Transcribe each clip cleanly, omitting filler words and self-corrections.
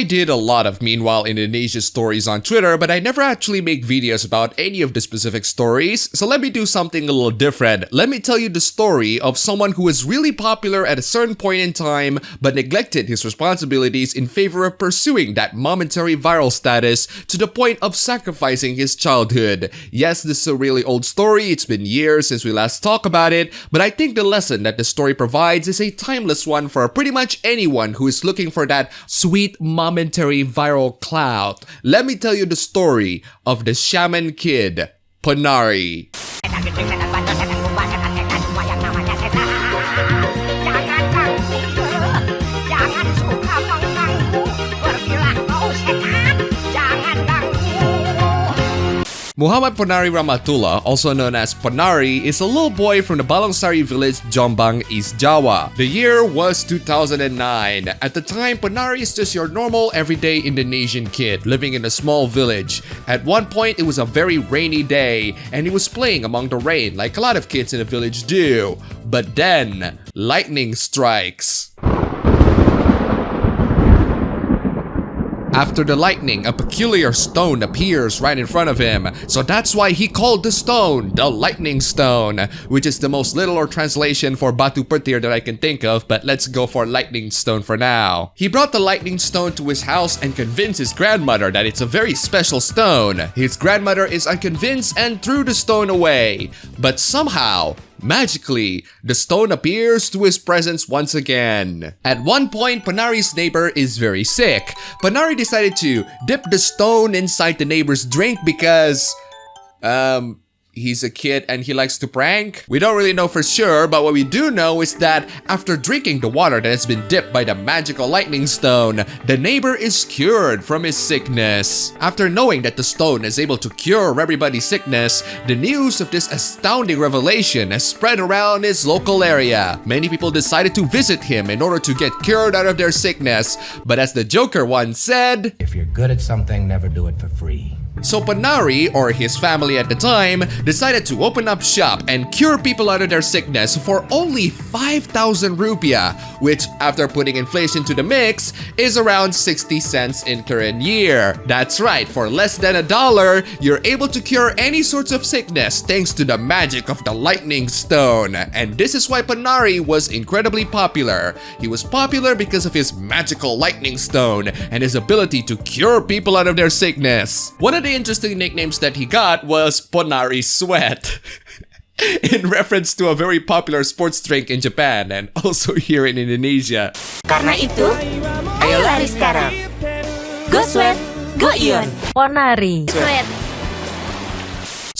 I did a lot of Meanwhile Indonesia stories on Twitter, but I never actually make videos about any of the specific stories, so let me do something a little different. Let me tell you the story of someone who was really popular at a certain point in time, but neglected his responsibilities in favor of pursuing that momentary viral status to the point of sacrificing his childhood. Yes, this is a really old story, it's been years since we last talked about it, but I think the lesson that the story provides is a timeless one for pretty much anyone who is looking for that sweet momentary viral clout. Let me tell you the story of the shaman kid, Ponari. Muhammad Ponari Ramatullah, also known as Ponari, is a little boy from the Balongsari village, Jombang, East Java. The year was 2009. At the time, Ponari is just your normal, everyday Indonesian kid living in a small village. At one point, it was a very rainy day, and he was playing among the rain like a lot of kids in the village do. But then, lightning strikes. After the lightning, a peculiar stone appears right in front of him, so that's why he called the stone the lightning stone, which is the most literal translation for batu petir that I can think of, but let's go for lightning stone for now. He brought the lightning stone to his house and convinced his grandmother that it's a very special stone. His grandmother is unconvinced and threw the stone away, but somehow, magically, the stone appears to his presence once again. At one point, Ponari's neighbor is very sick. Ponari decided to dip the stone inside the neighbor's drink because, he's a kid and he likes to prank. We don't really know for sure, but what we do know is that after drinking the water that has been dipped by the magical lightning stone, the neighbor is cured from his sickness. After knowing that the stone is able to cure everybody's sickness, the news of this astounding revelation has spread around his local area. Many people decided to visit him in order to get cured out of their sickness, but as the Joker once said, "If you're good at something, never do it for free." So Ponari, or his family at the time, decided to open up shop and cure people out of their sickness for only 5,000 rupiah, which after putting inflation to the mix, is around 60 cents in current year. That's right, for less than $1, you're able to cure any sorts of sickness thanks to the magic of the lightning stone. And this is why Ponari was incredibly popular. He was popular because of his magical lightning stone and his ability to cure people out of their sickness. One of the interesting nicknames that he got was Ponari Sweat, in reference to a very popular sports drink in Japan and also here in Indonesia. Karena itu, ayo lari sekarang. Go Sweat, go Ion. Ponari Sweat.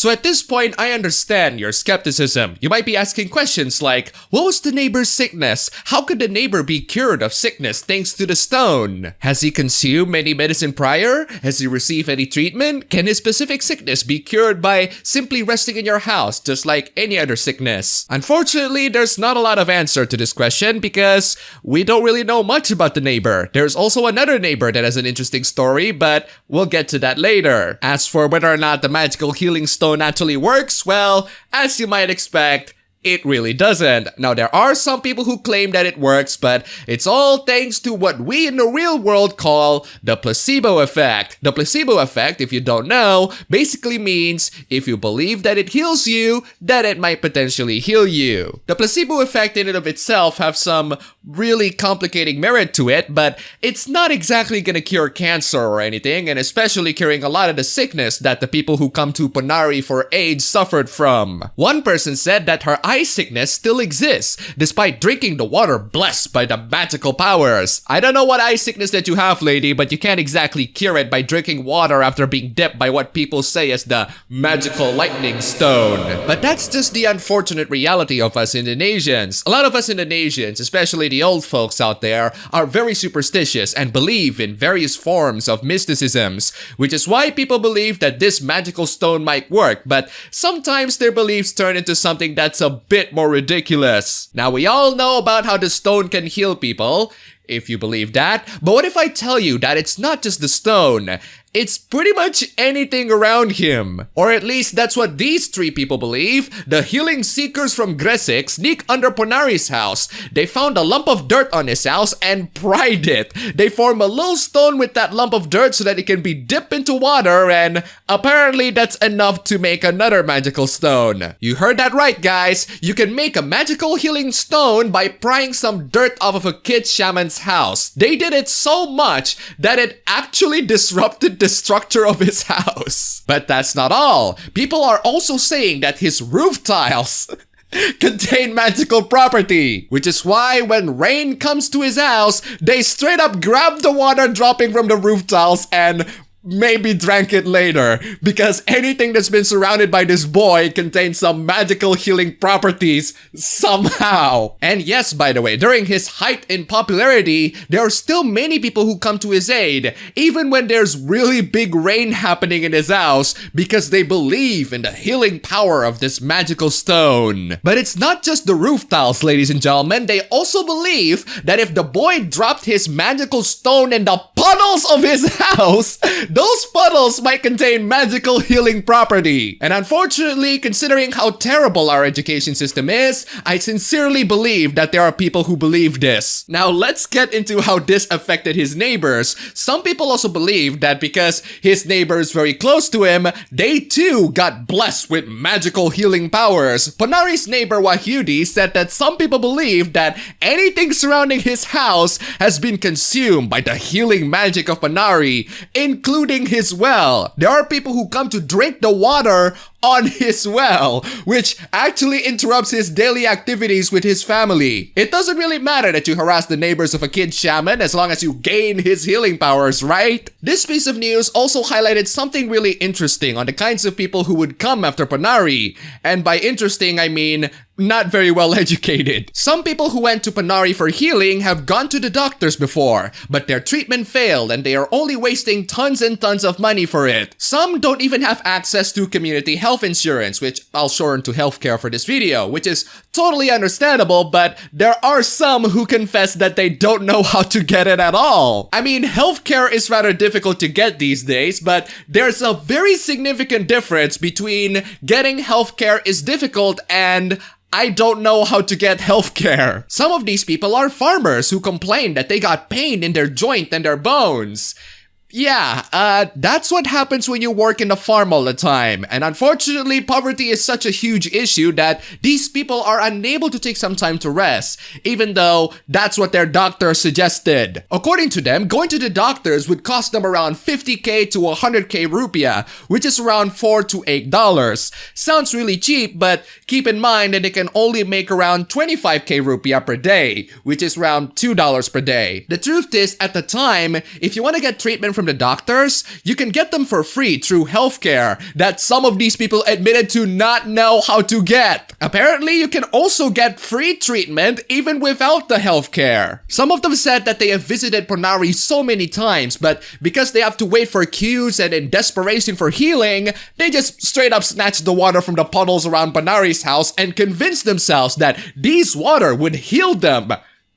So at this point, I understand your skepticism. You might be asking questions like, what was the neighbor's sickness? How could the neighbor be cured of sickness thanks to the stone? Has he consumed any medicine prior? Has he received any treatment? Can his specific sickness be cured by simply resting in your house, just like any other sickness? Unfortunately, there's not a lot of answer to this question because we don't really know much about the neighbor. There's also another neighbor that has an interesting story, but we'll get to that later. As for whether or not the magical healing stone actually works, well, as you might expect, it really doesn't. Now, there are some people who claim that it works, but it's all thanks to what we in the real world call the placebo effect. The placebo effect, if you don't know, basically means if you believe that it heals you, then it might potentially heal you. The placebo effect in and of itself have some really complicating merit to it, but it's not exactly gonna cure cancer or anything, and especially curing a lot of the sickness that the people who come to Ponari for AIDS suffered from. One person said that her eye sickness still exists, despite drinking the water blessed by the magical powers. I don't know what eye sickness that you have, lady, but you can't exactly cure it by drinking water after being dipped by what people say is the magical lightning stone. But that's just the unfortunate reality of us Indonesians. A lot of us Indonesians, especially the old folks out there, are very superstitious and believe in various forms of mysticisms, which is why people believe that this magical stone might work, but sometimes their beliefs turn into something that's a bit more ridiculous. Now, we all know about how the stone can heal people, if you believe that, but what if I tell you that it's not just the stone? It's pretty much anything around him. Or at least that's what these three people believe. The healing seekers from Gresik sneak under Ponari's house. They found a lump of dirt on his house and pried it. They form a little stone with that lump of dirt so that it can be dipped into water, and apparently that's enough to make another magical stone. You heard that right, guys. You can make a magical healing stone by prying some dirt off of a kid shaman's house. They did it so much that it actually disrupted the structure of his house. But that's not all. People are also saying that his roof tiles contain magical property, which is why when rain comes to his house, they straight up grab the water dropping from the roof tiles and maybe drank it later, because anything that's been surrounded by this boy contains some magical healing properties somehow. And yes, by the way, during his height in popularity, there are still many people who come to his aid, even when there's really big rain happening in his house, because they believe in the healing power of this magical stone. But it's not just the roof tiles, ladies and gentlemen. They also believe that if the boy dropped his magical stone in the puddles of his house, those puddles might contain magical healing property. And unfortunately, considering how terrible our education system is, I sincerely believe that there are people who believe this. Now, let's get into how this affected his neighbors. Some people also believe that because his neighbor is very close to him, they too got blessed with magical healing powers. Ponari's neighbor Wahyudi said that some people believe that anything surrounding his house has been consumed by the healing magic of Ponari, including his well. There are people who come to drink the water on his well, which actually interrupts his daily activities with his family. It doesn't really matter that you harass the neighbors of a kid shaman as long as you gain his healing powers, right? This piece of news also highlighted something really interesting on the kinds of people who would come after Ponari. And by interesting, I mean not very well educated. Some people who went to Ponari for healing have gone to the doctors before, but their treatment failed and they are only wasting tons and tons of money for it. Some don't even have access to community health insurance, which I'll shorten to healthcare for this video, which is totally understandable, but there are some who confess that they don't know how to get it at all. I mean, healthcare is rather difficult to get these days, but there's a very significant difference between getting healthcare is difficult and I don't know how to get healthcare. Some of these people are farmers who complain that they got pain in their joint and their bones. Yeah, that's what happens when you work in the farm all the time. And unfortunately, poverty is such a huge issue that these people are unable to take some time to rest, even though that's what their doctor suggested. According to them, going to the doctors would cost them around 50k to 100k rupiah, which is around $4 to $8. Sounds really cheap, but keep in mind that they can only make around 25k rupiah per day, which is around $2 per day. The truth is, at the time, if you want to get treatment from the doctors, you can get them for free through healthcare that some of these people admitted to not know how to get. Apparently, you can also get free treatment even without the healthcare. Some of them said that they have visited Ponari so many times, but because they have to wait for queues and in desperation for healing, they just straight up snatched the water from the puddles around Ponari's house and convinced themselves that these water would heal them.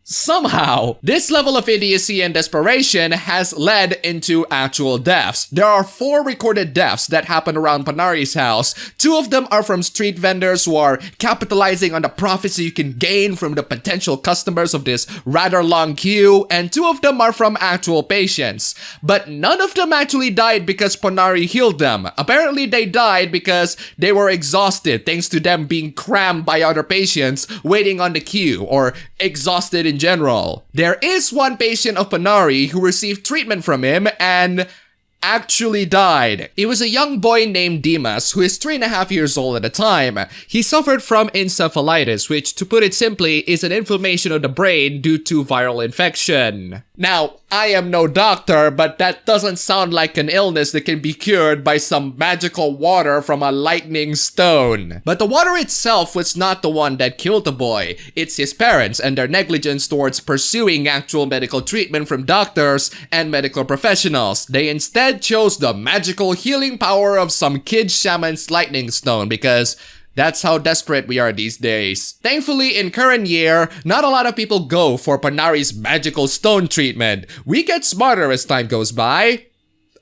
Somehow, this level of idiocy and desperation has led into actual deaths. There are 4 recorded deaths that happened around Ponari's house. 2 of them are from street vendors who are capitalizing on the profits you can gain from the potential customers of this rather long queue, and 2 of them are from actual patients. But none of them actually died because Ponari healed them. Apparently, they died because they were exhausted thanks to them being crammed by other patients waiting on the queue, or exhausted in general. There is one patient of Ponari who received treatment from him and actually died. He was a young boy named Dimas who is 3.5 years old at the time. He suffered from encephalitis, which, to put it simply, is an inflammation of the brain due to viral infection. Now, I am no doctor, but that doesn't sound like an illness that can be cured by some magical water from a lightning stone. But the water itself was not the one that killed the boy. It's his parents and their negligence towards pursuing actual medical treatment from doctors and medical professionals. They instead chose the magical healing power of some kid shaman's lightning stone because that's how desperate we are these days. Thankfully, in current year, not a lot of people go for Ponari's magical stone treatment. We get smarter as time goes by.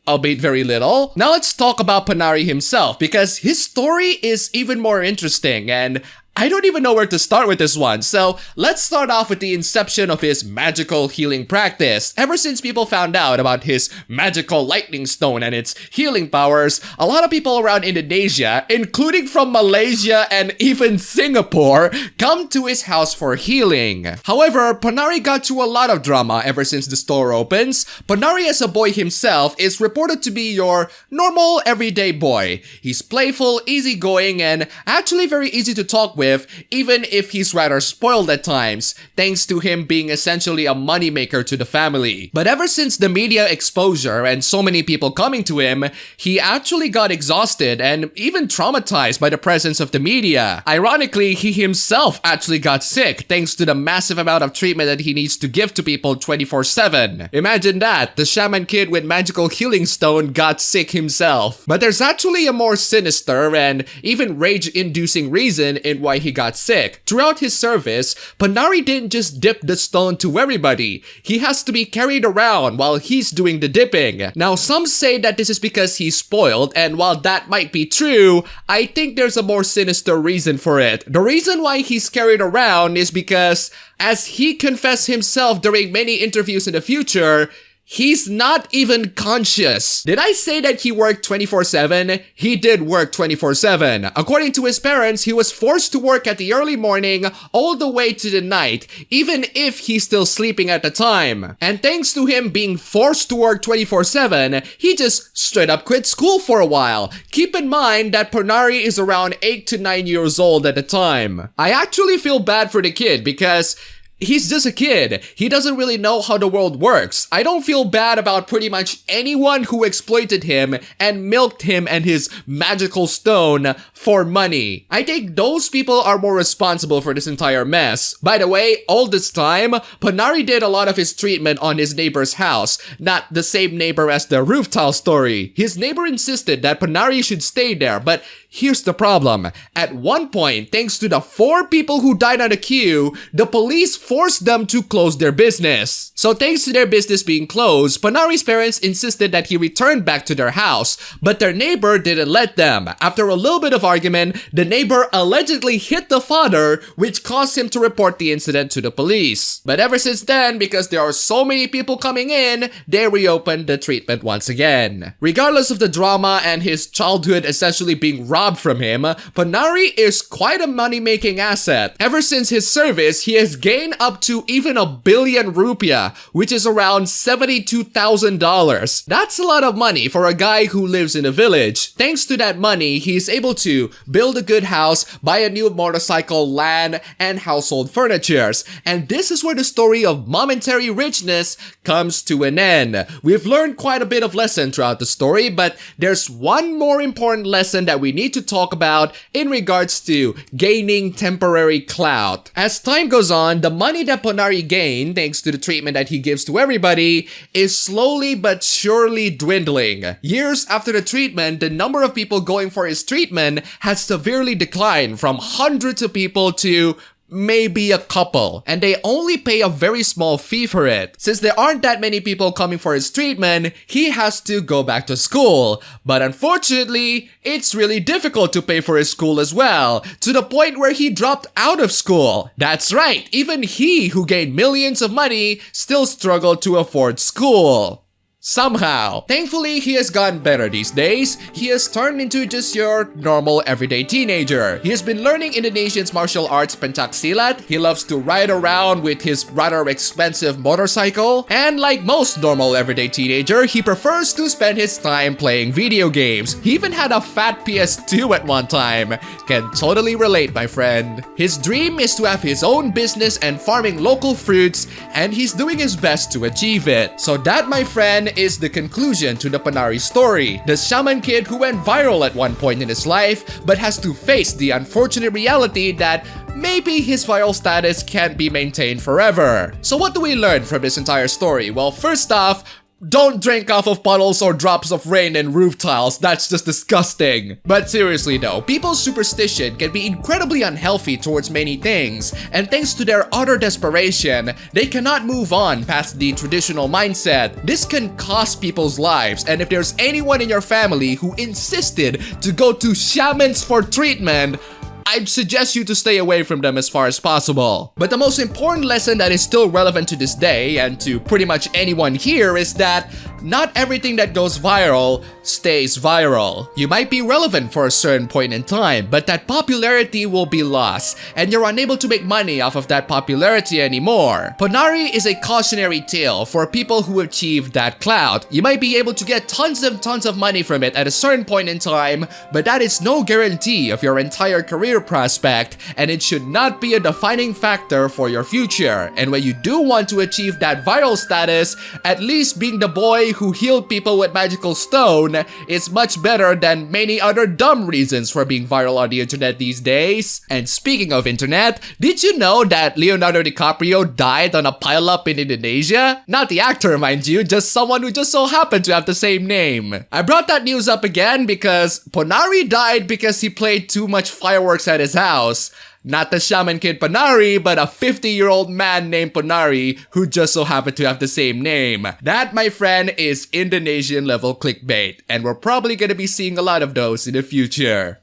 albeit very little. Now let's talk about Ponari himself, because his story is even more interesting, and I don't even know where to start with this one. So let's start off with the inception of his magical healing practice. Ever since people found out about his magical lightning stone and its healing powers, a lot of people around Indonesia, including from Malaysia and even Singapore, come to his house for healing. However, Ponari got to a lot of drama ever since the store opens. Ponari as a boy himself is reported to be your normal everyday boy. He's playful, easygoing, and actually very easy to talk with, even if he's rather spoiled at times, thanks to him being essentially a moneymaker to the family. But ever since the media exposure and so many people coming to him, he actually got exhausted and even traumatized by the presence of the media. Ironically, he himself actually got sick thanks to the massive amount of treatment that he needs to give to people 24/7. Imagine that, the shaman kid with magical healing stone got sick himself. But there's actually a more sinister and even rage-inducing reason in why he got sick. Throughout his service, Ponari didn't just dip the stone to everybody. He has to be carried around while he's doing the dipping. Now, some say that this is because he's spoiled, and while that might be true, I think there's a more sinister reason for it. The reason why he's carried around is because, as he confessed himself during many interviews in the future, he's not even conscious. Did I say that he worked 24/7? He did work 24/7. According to his parents, he was forced to work at the early morning all the way to the night, even if he's still sleeping at the time. And thanks to him being forced to work 24/7, he just straight up quit school for a while. Keep in mind that Ponari is around 8 to 9 years old at the time. I actually feel bad for the kid because he's just a kid. He doesn't really know how the world works. I don't feel bad about pretty much anyone who exploited him and milked him and his magical stone for money. I think those people are more responsible for this entire mess. By the way, all this time, Ponari did a lot of his treatment on his neighbor's house, not the same neighbor as the roof tile story. His neighbor insisted that Ponari should stay there, but here's the problem. At one point, thanks to the 4 people who died on the queue, the police forced them to close their business. So thanks to their business being closed, Ponari's parents insisted that he return back to their house, but their neighbor didn't let them. After a little bit of argument, the neighbor allegedly hit the father, which caused him to report the incident to the police. But ever since then, because there are so many people coming in, they reopened the treatment once again. Regardless of the drama and his childhood essentially being robbed from him, Ponari is quite a money-making asset. Ever since his service, he has gained up to even 1 billion rupiah, which is around $72,000. That's a lot of money for a guy who lives in a village. Thanks to that money, he's able to build a good house, buy a new motorcycle, land, and household furnitures. And this is where the story of momentary richness comes to an end. We've learned quite a bit of lesson throughout the story, but there's one more important lesson that we need to talk about in regards to gaining temporary clout. As time goes on, the money that Ponari gained, thanks to the treatment that he gives to everybody, is slowly but surely dwindling. Years after the treatment, the number of people going for his treatment has severely declined from hundreds of people to maybe a couple, and they only pay a very small fee for it. Since there aren't that many people coming for his treatment, he has to go back to school. But unfortunately, it's really difficult to pay for his school as well, to the point where he dropped out of school. That's right, even he, who gained millions of money, still struggled to afford school. Somehow. Thankfully, he has gotten better these days. He has turned into just your normal everyday teenager. He has been learning Indonesian's martial arts pencaksilat. He loves to ride around with his rather expensive motorcycle. And like most normal everyday teenager, he prefers to spend his time playing video games. He even had a fat PS2 at one time. Can totally relate, my friend. His dream is to have his own business and farming local fruits, and he's doing his best to achieve it. So that, my friend, is the conclusion to the Ponari story. The shaman kid who went viral at one point in his life, but has to face the unfortunate reality that maybe his viral status can't be maintained forever. So what do we learn from this entire story? Well, first off, Don't drink off of puddles or drops of rain in roof tiles, that's just disgusting. But seriously though, people's superstition can be incredibly unhealthy towards many things, and thanks to their utter desperation, they cannot move on past the traditional mindset. This can cost people's lives, and if there's anyone in your family who insisted to go to shamans for treatment, I'd suggest you to stay away from them as far as possible. But the most important lesson that is still relevant to this day and to pretty much anyone here is that not everything that goes viral stays viral. You might be relevant for a certain point in time, but that popularity will be lost, and you're unable to make money off of that popularity anymore. Ponari is a cautionary tale for people who achieve that clout. You might be able to get tons of money from it at a certain point in time, but that is no guarantee of your entire career prospect, and it should not be a defining factor for your future. And when you do want to achieve that viral status, at least being the boy who healed people with magical stone is much better than many other dumb reasons for being viral on the internet these days. And speaking of internet, did you know that Leonardo DiCaprio died on a pileup in Indonesia? Not the actor, mind you, just someone who just so happened to have the same name. I brought that news up again because Ponari died because he played too much fireworks at his house. Not the shaman kid Ponari, but a 50-year-old man named Ponari who just so happened to have the same name. That, my friend, is Indonesian level clickbait, and we're probably gonna be seeing a lot of those in the future.